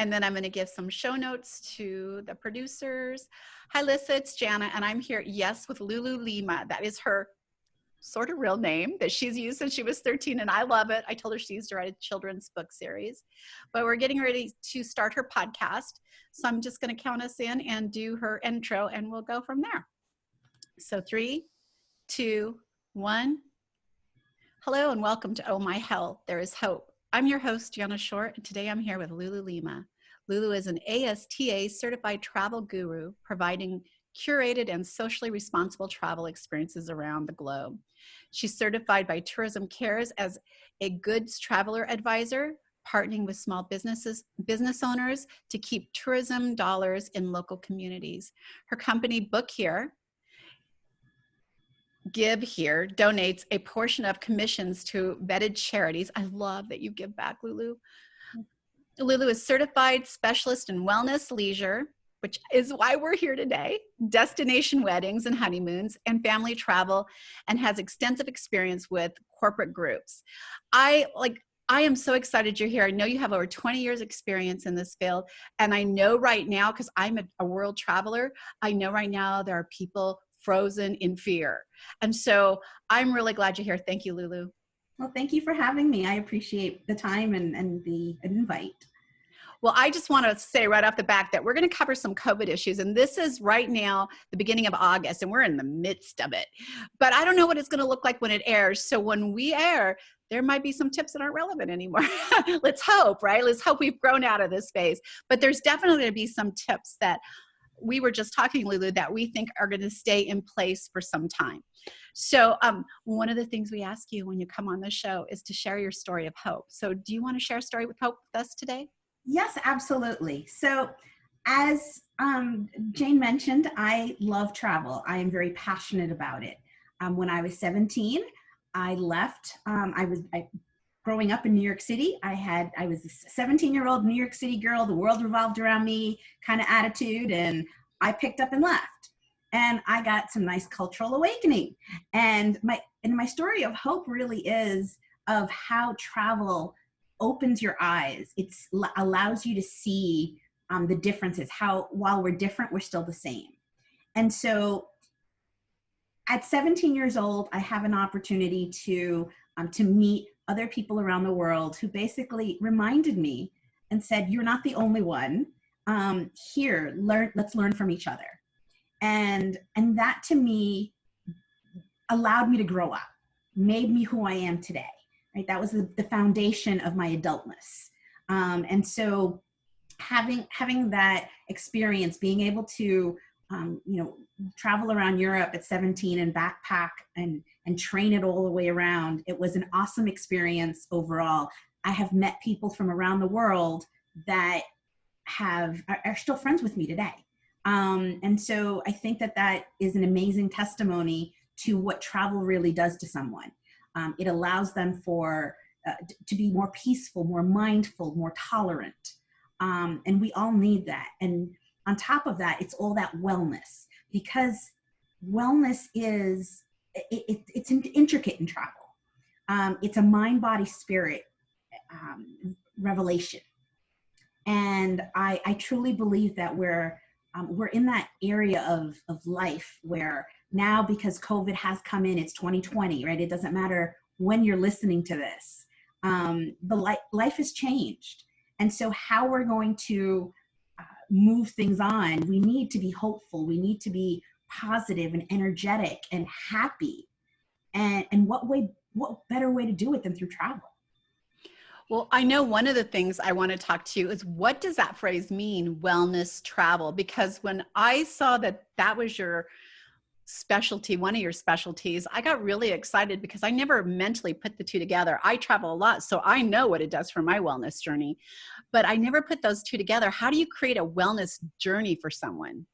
And then I'm going to give some show notes to the producers. Hi, Lissa, it's Jana, and I'm here, yes, with LouLu Lima. That is her sort of real name that she's used since she was 13, and I love it. I told her she used to write a children's book series. But we're getting ready to start her podcast. So I'm just going to count us in and do her intro, and we'll go from there. So 3, 2, 1. Hello and welcome to Oh My Health, There is Hope. I'm your host, Jana Short, and today I'm here with LouLu Lima. LouLu is an ASTA certified travel guru providing curated and socially responsible travel experiences around the globe. She's certified by Tourism Cares as a goods traveler advisor, partnering with small business owners to keep tourism dollars in local communities. Her company, Book Here, Give Here, donates a portion of commissions to vetted charities. I love that you give back, LouLu. LouLu is certified specialist in wellness leisure, which is why we're here today, destination weddings and honeymoons, and family travel, and has extensive experience with corporate groups. I am so excited you're here. I know you have over 20 years experience in this field. And I know right now, because I'm a world traveler, I know right now there are people frozen in fear. And so I'm really glad you're here. Thank you, LouLu. Well, thank you for having me. I appreciate the time and the invite. Well, I just want to say right off the back that we're going to cover some COVID issues. And this is right now, the beginning of August, and we're in the midst of it. But I don't know what it's going to look like when it airs. So when we air, there might be some tips that aren't relevant anymore. Let's hope, right? Let's hope we've grown out of this phase. But there's definitely going to be some tips that we were just talking, LouLu, that we think are going to stay in place for some time. So one of the things we ask you when you come on the show is to share your story of hope. So do you want to share a story with hope with us today? Yes, absolutely. So as Jane mentioned, I love travel. I am very passionate about it. When I was 17, I left. Growing up in New York City, I was a 17-year-old New York City girl, the world revolved around me kind of attitude, and I picked up and left. And I got some nice cultural awakening. And my story of hope really is of how travel opens your eyes. It allows you to see the differences, how while we're different, we're still the same. And so at 17 years old, I have an opportunity to meet other people around the world who basically reminded me and said, you're not the only one. Let's learn from each other. And that to me allowed me to grow up, made me who I am today, right? That was the foundation of my adultness. And so having that experience, being able to travel around Europe at 17 and backpack and train it all the way around. It was an awesome experience overall. I have met people from around the world that are still friends with me today. And so I think that is an amazing testimony to what travel really does to someone. It allows them to be more peaceful, more mindful, more tolerant. And we all need that. And on top of that, it's all that wellness, because wellness it's intricate in travel. It's a mind, body, spirit revelation. And I truly believe that we're in that area of life where now, because COVID has come in, it's 2020, right? It doesn't matter when you're listening to this. Life has changed. And so how we're going to move things on, we need to be hopeful. We need to be positive and energetic and happy. And what better way to do it than through travel? Well, I know one of the things I want to talk to you is, what does that phrase mean, wellness travel? Because when I saw that was your specialty, one of your specialties, I got really excited because I never mentally put the two together. I travel a lot, so I know what it does for my wellness journey, but I never put those two together. How do you create a wellness journey for someone?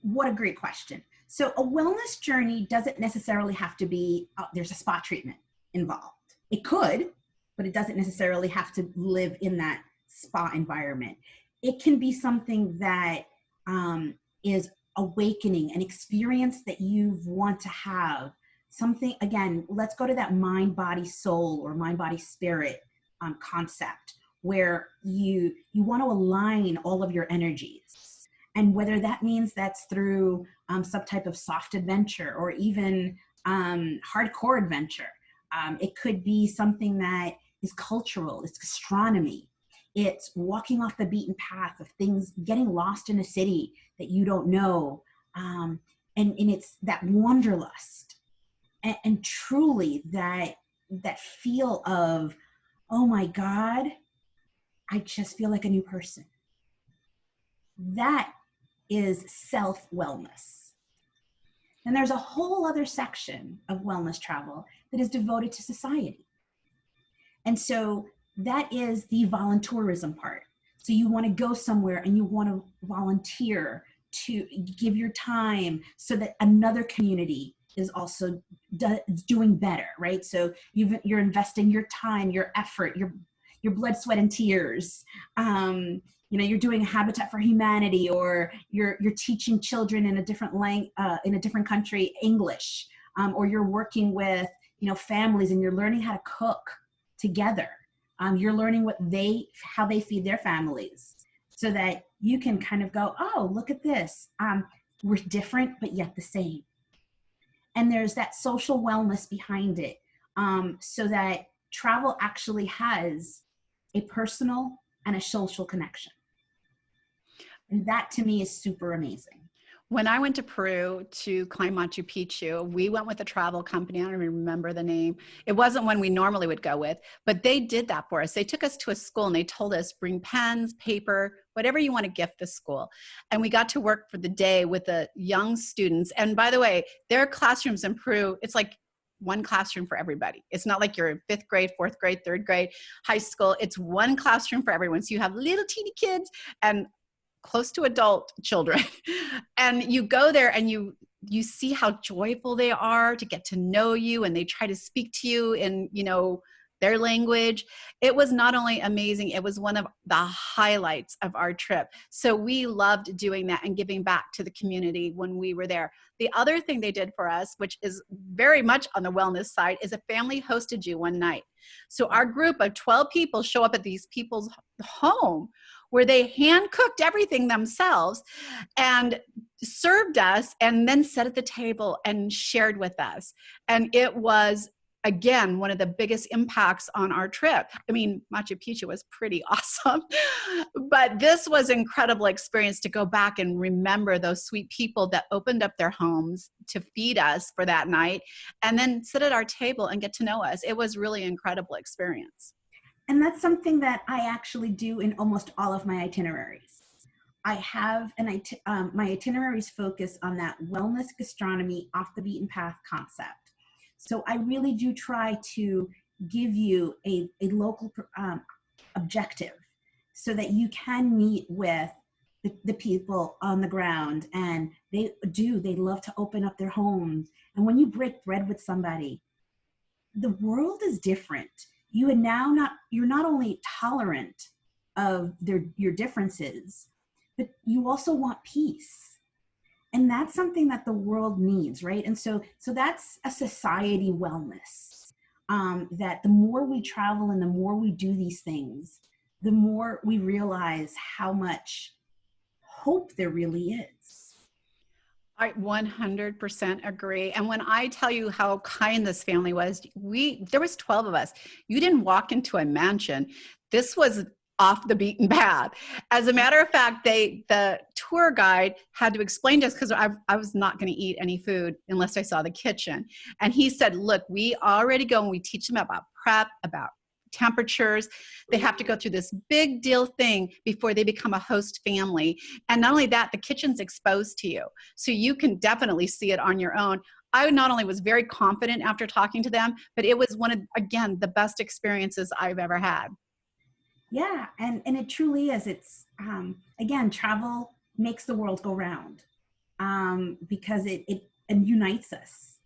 What a great question. So a wellness journey doesn't necessarily have to be, there's a spa treatment involved. It could, but it doesn't necessarily have to live in that spa environment. It can be something that is awakening, an experience that you want to have. Something, again, let's go to that mind, body, soul, or mind, body, spirit concept, where you want to align all of your energies. And whether that means that's through some type of soft adventure or even hardcore adventure. It could be something that is cultural, it's gastronomy, it's walking off the beaten path of things, getting lost in a city that you don't know. And it's that wanderlust and truly that feel of, oh my God, I just feel like a new person. That is self-wellness. And there's a whole other section of wellness travel that is devoted to society. And so that is the voluntourism part. So you want to go somewhere and you want to volunteer to give your time so that another community is also doing better, right? So you're investing your time, your effort, your blood, sweat, and tears. You're doing Habitat for Humanity, or you're teaching children in a different in a different country English, or you're working with families and you're learning how to cook together. You're learning how they feed their families, so that you can kind of go, oh, look at this. We're different, but yet the same. And there's that social wellness behind it, so that travel actually has a personal and a social connection. And that to me is super amazing. When I went to Peru to climb Machu Picchu, we went with a travel company. I don't even remember the name. It wasn't one we normally would go with, but they did that for us. They took us to a school and they told us, bring pens, paper, whatever you want to gift the school. And we got to work for the day with the young students. And by the way, their classrooms in Peru, it's like one classroom for everybody. It's not like you're in 5th grade, 4th grade, 3rd grade, high school. It's one classroom for everyone. So you have little teeny kids and close to adult children. And you go there and you see how joyful they are to get to know you, and they try to speak to you in, their language. It was not only amazing, it was one of the highlights of our trip. So we loved doing that and giving back to the community when we were there. The other thing they did for us, which is very much on the wellness side, is a family hosted you one night. So our group of 12 people show up at these people's home where they hand cooked everything themselves and served us, and then sat at the table and shared with us. And it was, again, one of the biggest impacts on our trip. I mean, Machu Picchu was pretty awesome, but this was an incredible experience to go back and remember those sweet people that opened up their homes to feed us for that night, and then sit at our table and get to know us. It was really an incredible experience. And that's something that I actually do in almost all of my itineraries. I have my itineraries focus on that wellness gastronomy, off the beaten path concept. So I really do try to give you a local objective, so that you can meet with the people on the ground, and they love to open up their homes. And when you break bread with somebody, the world is different. You're not only tolerant of your differences, but you also want peace. And that's something that the world needs, right? And so that's a society wellness, that the more we travel and the more we do these things, the more we realize how much hope there really is. I 100% agree. And when I tell you how kind this family was, there was 12 of us. You didn't walk into a mansion. This was off the beaten path. As a matter of fact, the tour guide had to explain to us, because I was not going to eat any food unless I saw the kitchen. And he said, look, we already go and we teach them about prep, about temperatures. They have to go through this big deal thing before they become a host family. And not only that, the kitchen's exposed to you. So you can definitely see it on your own. I not only was very confident after talking to them, but it was one of, again, the best experiences I've ever had. Yeah, and it truly is. It's, again, travel makes the world go round, because it unites us.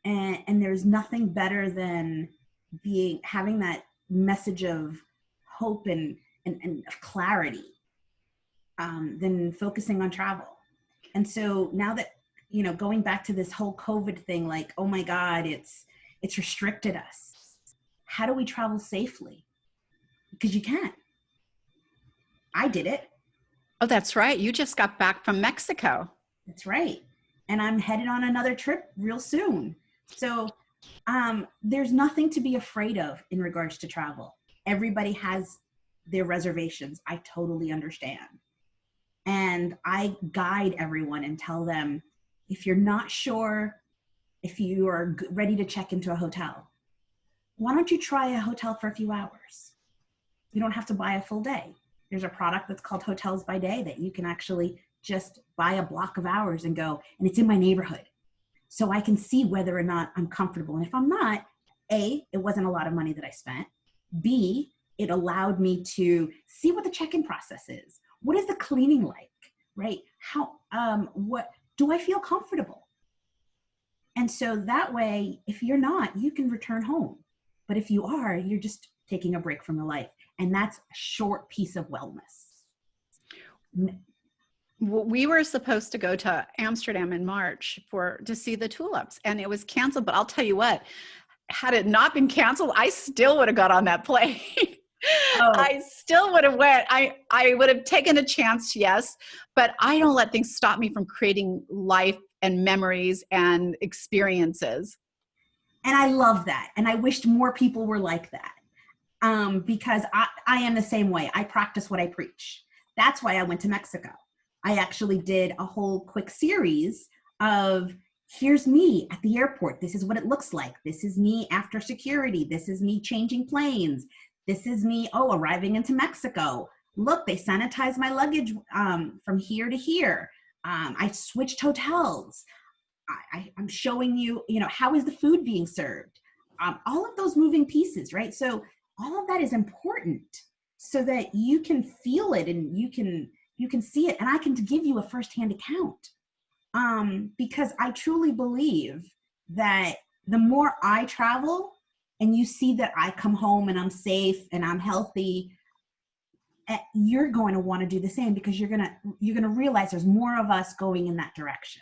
And there's nothing better than having that message of hope and of clarity, than focusing on travel. And so now that, going back to this whole COVID thing, like, oh my God, it's restricted us. How do we travel safely? because you can. I did it. Oh, that's right. You just got back from Mexico. That's right. And I'm headed on another trip real soon. So there's nothing to be afraid of in regards to travel. Everybody has their reservations. I totally understand. And I guide everyone and tell them, if you're not sure if you are ready to check into a hotel, why don't you try a hotel for a few hours? You don't have to buy a full day. There's a product that's called Hotels by Day that you can actually just buy a block of hours and go, and it's in my neighborhood. So I can see whether or not I'm comfortable. And if I'm not, A, it wasn't a lot of money that I spent. B, it allowed me to see what the check-in process is. What is the cleaning like, right? What do I feel comfortable? And so that way, if you're not, you can return home. But if you are, you're just taking a break from your life. And that's a short piece of wellness. We were supposed to go to Amsterdam in March to see the tulips, and it was canceled. But I'll tell you what, had it not been canceled, I still would have got on that plane. Oh. I still would have went. I would have taken a chance, yes, but I don't let things stop me from creating life and memories and experiences. And I love that. And I wished more people were like that. Because I am the same way. I practice what I preach. That's why I went to Mexico. I actually did a whole quick series of, here's me at the airport. This is what it looks like. This is me after security. This is me changing planes. This is me, arriving into Mexico. Look, they sanitized my luggage from here to here. I switched hotels. I'm showing you, how is the food being served? All of those moving pieces, right? So all of that is important so that you can feel it and you can see it. And I can give you a firsthand account because I truly believe that the more I travel and you see that I come home and I'm safe and I'm healthy, you're going to want to do the same because you're going to realize there's more of us going in that direction.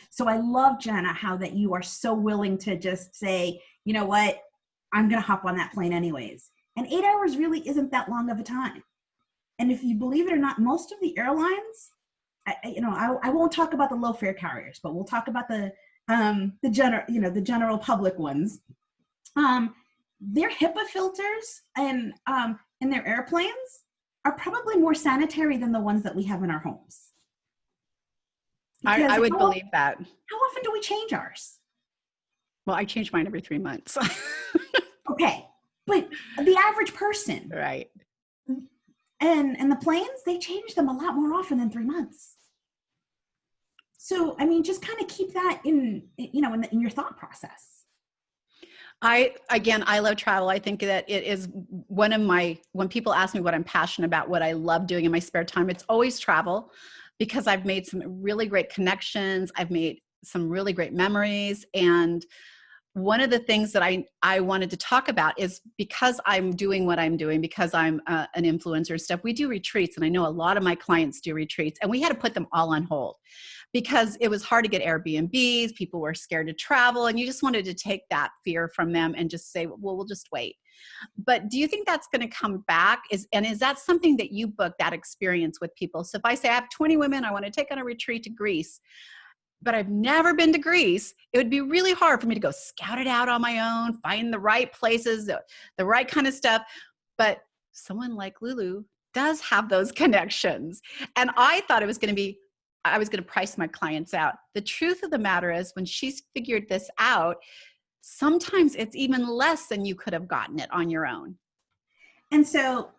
So I love, Jana, how that you are so willing to just say, you know what, I'm going to hop on that plane anyways. And 8 hours really isn't that long of a time. And if you believe it or not, most of the airlines, I won't talk about the low fare carriers, but we'll talk about the general public ones. Their HIPAA filters and in their airplanes are probably more sanitary than the ones that we have in our homes. I would believe that. How often do we change ours? Well, I change mine every 3 months. Okay, but the average person, right? And the planes, they change them a lot more often than 3 months. So, I mean, just kind of keep that in your thought process. I love travel. I think that it is when people ask me what I'm passionate about, what I love doing in my spare time, it's always travel because I've made some really great connections. I've made some really great memories. And one of the things that I wanted to talk about is because I'm doing what I'm doing, because I'm an influencer and stuff, we do retreats. And I know a lot of my clients do retreats and we had to put them all on hold because it was hard to get Airbnbs. People were scared to travel and you just wanted to take that fear from them and just say, well, we'll just wait. But do you think that's going to come back? Is that something that you book, that experience with people? So if I say I have 20 women, I want to take on a retreat to Greece, but I've never been to Greece, it would be really hard for me to go scout it out on my own, find the right places, the right kind of stuff. But someone like LouLu does have those connections. And I thought I was going to price my clients out. The truth of the matter is when she's figured this out, sometimes it's even less than you could have gotten it on your own. And so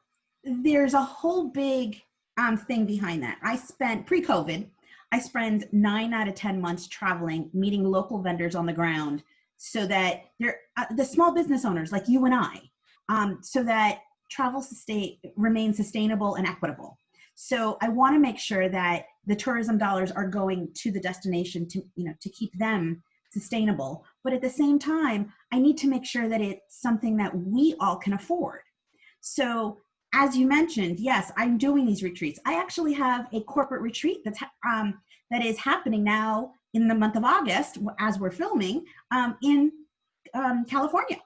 there's a whole big thing behind that. Pre-COVID, I spent 9 out of 10 months traveling, meeting local vendors on the ground so that they're the small business owners like you and I, so that travel remains sustainable and equitable. So I want to make sure that the tourism dollars are going to the destination to keep them sustainable. But at the same time, I need to make sure that it's something that we all can afford. So as you mentioned, yes, I'm doing these retreats. I actually have a corporate retreat that is happening now in the month of August as we're filming in California.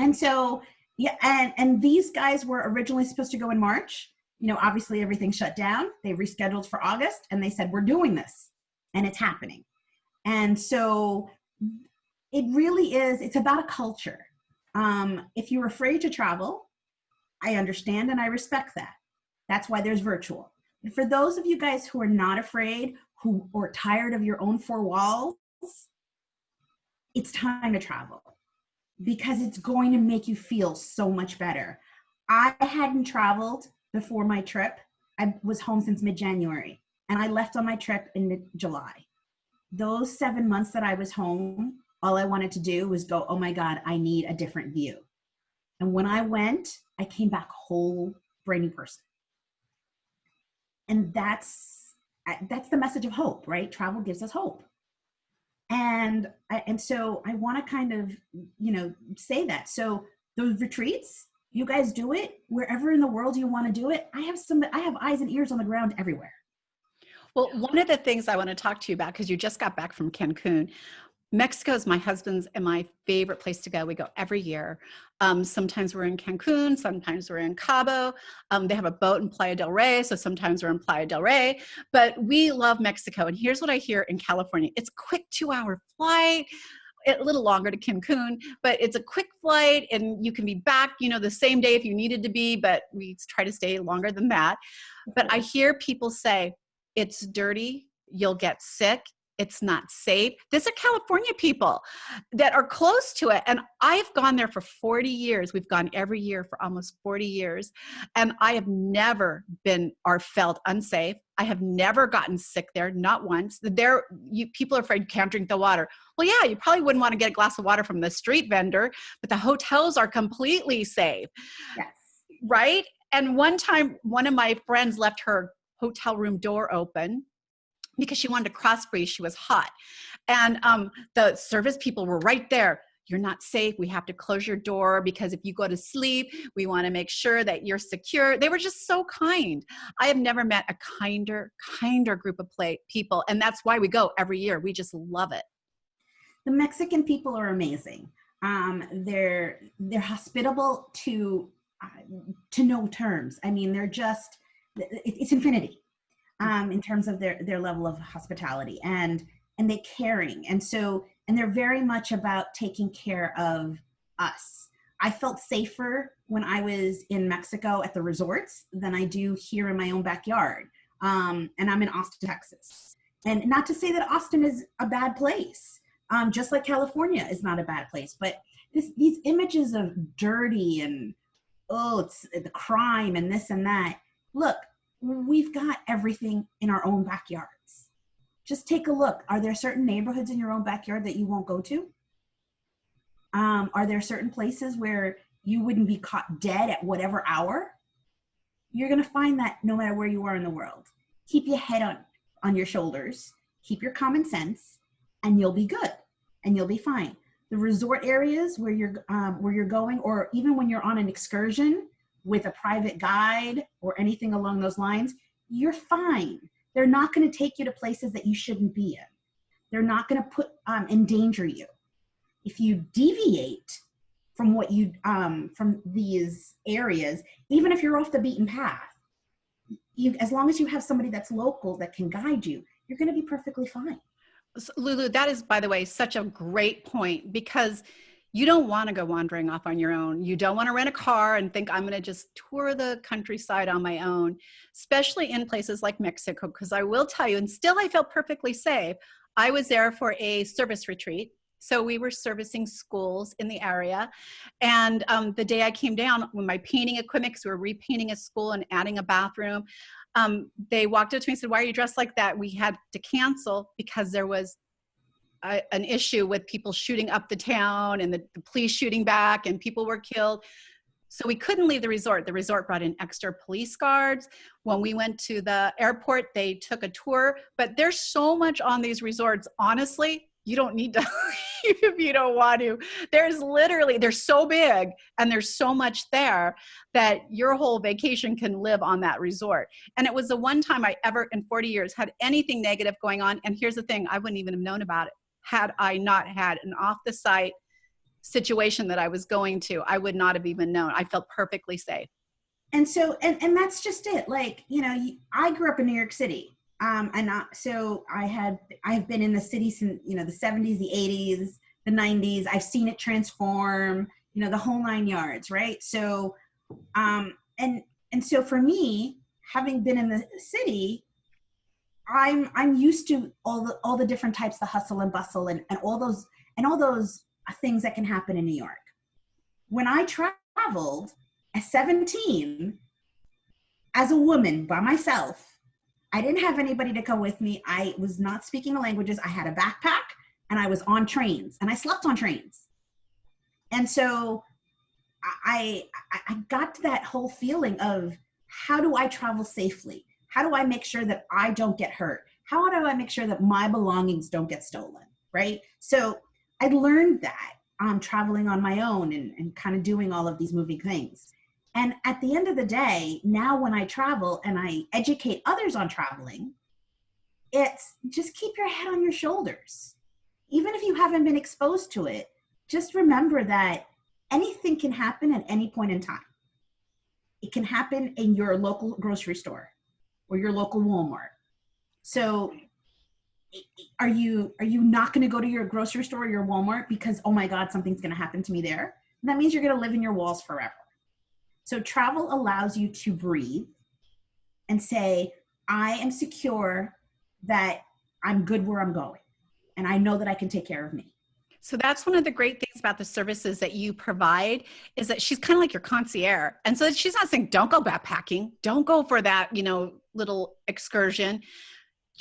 And so, Yeah, and these guys were originally supposed to go in March. You know, obviously everything shut down. They rescheduled for August, and they said, we're doing this, and it's happening. And so it really is, it's about a culture. If you're afraid to travel, I understand and I respect that. That's why there's virtual. And for those of you guys who are not afraid, who are tired of your own four walls, it's time to travel, because it's going to make you feel so much better. I hadn't traveled before my trip. I was home since mid-January, and I left on my trip in mid-July. Those 7 months that I was home, all I wanted to do was go, oh my God, I need a different view. And when I went, I came back whole, brand new person. And that's the message of hope, right? Travel gives us hope. And so I want to kind of, say that. So those retreats, you guys do it wherever in the world you want to do it. I have eyes and ears on the ground everywhere. Well, one of the things I want to talk to you about, because you just got back from Cancun, Mexico is my husband's and my favorite place to go. We go every year. Sometimes we're in Cancun, sometimes we're in Cabo. They have a boat in Playa del Rey, so sometimes we're in Playa del Rey. But we love Mexico. And here's what I hear in California. It's a quick 2-hour flight, a little longer to Cancun, but it's a quick flight and you can be back, the same day if you needed to be, but we try to stay longer than that. But I hear people say, it's dirty, you'll get sick, it's not safe. These are California people that are close to it. And I've gone there for 40 years. We've gone every year for almost 40 years. And I have never been or felt unsafe. I have never gotten sick there, not once. People are afraid you can't drink the water. Well, yeah, you probably wouldn't want to get a glass of water from the street vendor, but the hotels are completely safe. Yes. Right? And one time, one of my friends left her hotel room door open because she wanted to cross breathe. She was hot. And the service people were right there. You're not safe. We have to close your door because if you go to sleep, we want to make sure that you're secure. They were just so kind. I have never met a kinder group of people. And that's why we go every year. We just love it. The Mexican people are amazing. They're hospitable to no terms. I mean, they're just, it's infinity in terms of their level of hospitality and they caring. And they're very much about taking care of us. I felt safer when I was in Mexico at the resorts than I do here in my own backyard. And I'm in Austin, Texas. And not to say that Austin is a bad place, just like California is not a bad place, but these images of dirty and, it's the crime and this and that. Look, we've got everything in our own backyards. Just take a look. Are there certain neighborhoods in your own backyard that you won't go to? Are there certain places where you wouldn't be caught dead at whatever hour? You're going to find that no matter where you are in the world. Keep your head on your shoulders. Keep your common sense, and you'll be good, and you'll be fine. The resort areas where you're going, or even when you're on an excursion with a private guide or anything along those lines, you're fine. They're not going to take you to places that you shouldn't be in. They're not going to endanger you. If you deviate from what from these areas, even if you're off the beaten path, as long as you have somebody that's local that can guide you, you're going to be perfectly fine. So, LouLu, that is, by the way, such a great point, because you don't want to go wandering off on your own. You don't want to rent a car and think, I'm going to just tour the countryside on my own, especially in places like Mexico, because I will tell you, and still I felt perfectly safe. I was there for a service retreat. So we were servicing schools in the area. And the day I came down with my painting equipment, because we were repainting a school and adding a bathroom, they walked up to me and said, why are you dressed like that? We had to cancel because there was an issue with people shooting up the town and the police shooting back and people were killed. So we couldn't leave the resort. The resort brought in extra police guards. When we went to the airport, they took a tour. But there's so much on these resorts. Honestly, you don't need to leave if you don't want to. They're so big and there's so much there that your whole vacation can live on that resort. And it was the one time I ever in 40 years had anything negative going on. And here's the thing, I wouldn't even have known about it had I not had an off the site situation that I was going to, I would not have even known. I felt perfectly safe. And so, and that's just it. Like, you know, I grew up in New York City. So I have been in the city since, you know, the 70s, the 80s, the 90s. I've seen it transform, you know, the whole 9 yards. Right. So, and so for me, having been in the city, I'm used to all the different types of hustle and bustle and all those things that can happen in New York. When I traveled at 17 as a woman by myself, I didn't have anybody to come with me. I was not speaking the languages. I had a backpack and I was on trains and I slept on trains. And so I got to that whole feeling of, how do I travel safely? How do I make sure that I don't get hurt? How do I make sure that my belongings don't get stolen, right? So I learned that traveling on my own and kind of doing all of these moving things. And at the end of the day, now when I travel and I educate others on traveling, it's just keep your head on your shoulders. Even if you haven't been exposed to it, just remember that anything can happen at any point in time. It can happen in your local grocery store or your local Walmart. So are you not going to go to your grocery store or your Walmart because, oh my God, something's going to happen to me there? That means you're going to live in your walls forever. So travel allows you to breathe and say, I am secure that I'm good where I'm going. And I know that I can take care of me. So that's one of the great things about the services that you provide, is that she's kind of like your concierge. And so she's not saying, don't go backpacking, don't go for that, you know, little excursion.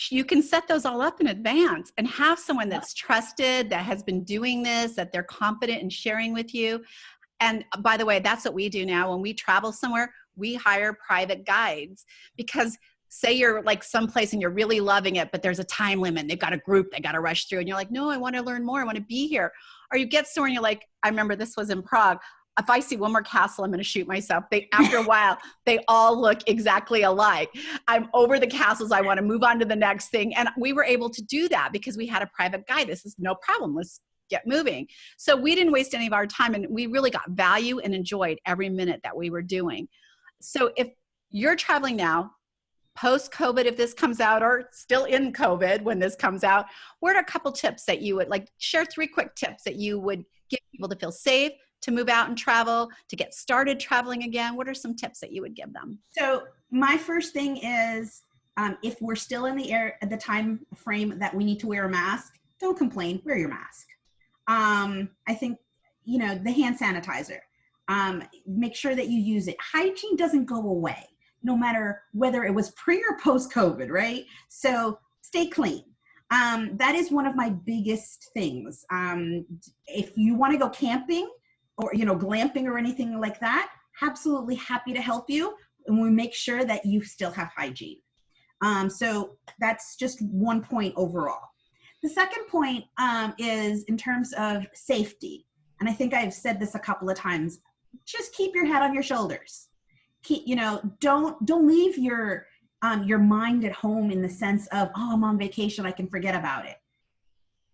You can set those all up in advance and have someone that's trusted, that has been doing this, that they're confident in sharing with you. And by the way, that's what we do now. When we travel somewhere, we hire private guides, because say you're like someplace and you're really loving it, but there's a time limit. They've got a group they got to rush through. And you're like, no, I want to learn more. I want to be here. Or you get somewhere and you're like, I remember this was in Prague. If I see one more castle, I'm going to shoot myself. After a while, they all look exactly alike. I'm over the castles. I want to move on to the next thing. And we were able to do that because we had a private guide. This is no problem. Let's get moving. So we didn't waste any of our time, and we really got value and enjoyed every minute that we were doing. So if you're traveling now, post-COVID, if this comes out, or still in COVID when this comes out, what are a couple tips that you would like share? 3 quick tips that you would give people to feel safe, to move out and travel, to get started traveling again? What are some tips that you would give them? So my first thing is, if we're still in the air at the time frame that we need to wear a mask, don't complain, wear your mask. I think, you know, the hand sanitizer, make sure that you use it. Hygiene doesn't go away, no matter whether it was pre or post COVID, right? So stay clean. That is one of my biggest things. If you want to go camping or, you know, glamping or anything like that, absolutely happy to help you. And we make sure that you still have hygiene. So that's just one point overall. The second point is in terms of safety. And I think I've said this a couple of times, just keep your head on your shoulders. Keep, you know, don't leave your mind at home in the sense of, oh, I'm on vacation, I can forget about it.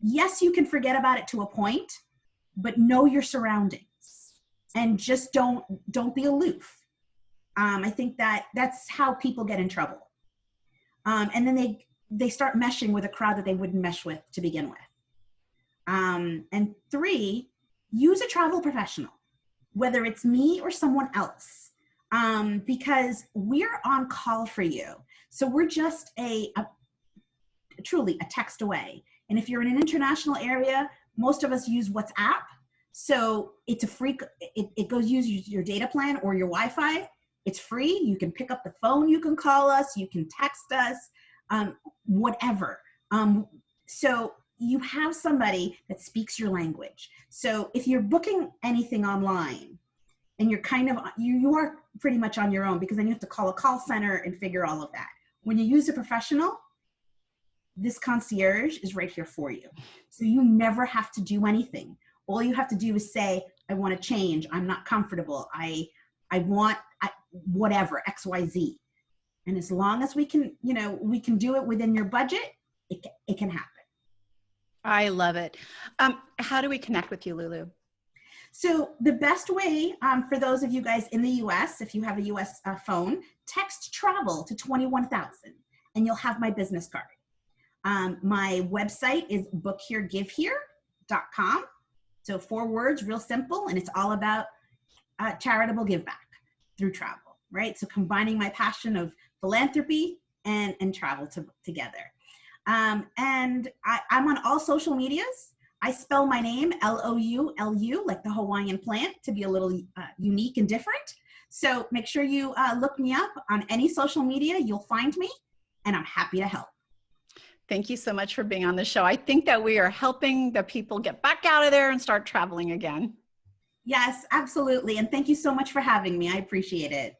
Yes, you can forget about it to a point, but know your surroundings and just don't be aloof. I think that's how people get in trouble. And then they start meshing with a crowd that they wouldn't mesh with to begin with. And 3, use a travel professional, whether it's me or someone else, because we're on call for you. So we're just truly a text away. And if you're in an international area, most of us use WhatsApp. So it's a free, it goes use your data plan or your Wi-Fi. It's free. You can pick up the phone. You can call us. You can text us. Whatever. So you have somebody that speaks your language. So if you're booking anything online and you're kind of, you are pretty much on your own, because then you have to call a call center and figure all of that. When you use a professional, this concierge is right here for you. So you never have to do anything. All you have to do is say, I want to change. I'm not comfortable. I want whatever, X, Y, Z. And as long as we can, you know, we can do it within your budget, it can happen. I love it. How do we connect with you, LouLu? So the best way for those of you guys in the US, if you have a US phone, text travel to 21,000 and you'll have my business card. My website is bookheregivehere.com. So 4 words, real simple, and it's all about charitable give back through travel, right? So combining my passion of philanthropy and travel together. And I'm on all social medias. I spell my name LouLu, like the Hawaiian plant, to be a little unique and different. So make sure you look me up on any social media. You'll find me, and I'm happy to help. Thank you so much for being on the show. I think that we are helping the people get back out of there and start traveling again. Yes, absolutely. And thank you so much for having me. I appreciate it.